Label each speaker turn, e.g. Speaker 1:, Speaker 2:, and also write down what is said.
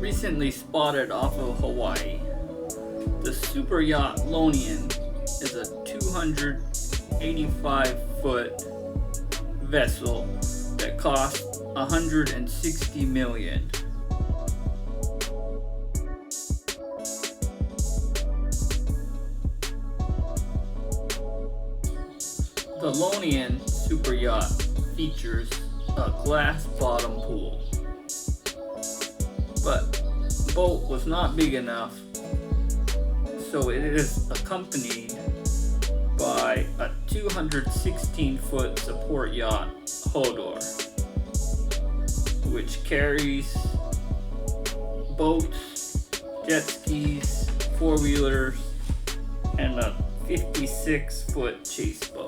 Speaker 1: recently spotted off of Hawaii. The super yacht Lonian is a 285-foot vessel that cost $160 million. The Lonian super yacht features a glass bottom pool, but the boat was not big enough, so it is accompanied by a 216-foot support yacht, Hodor, which carries boats, jet skis, four-wheelers, and a 56-foot chase boat.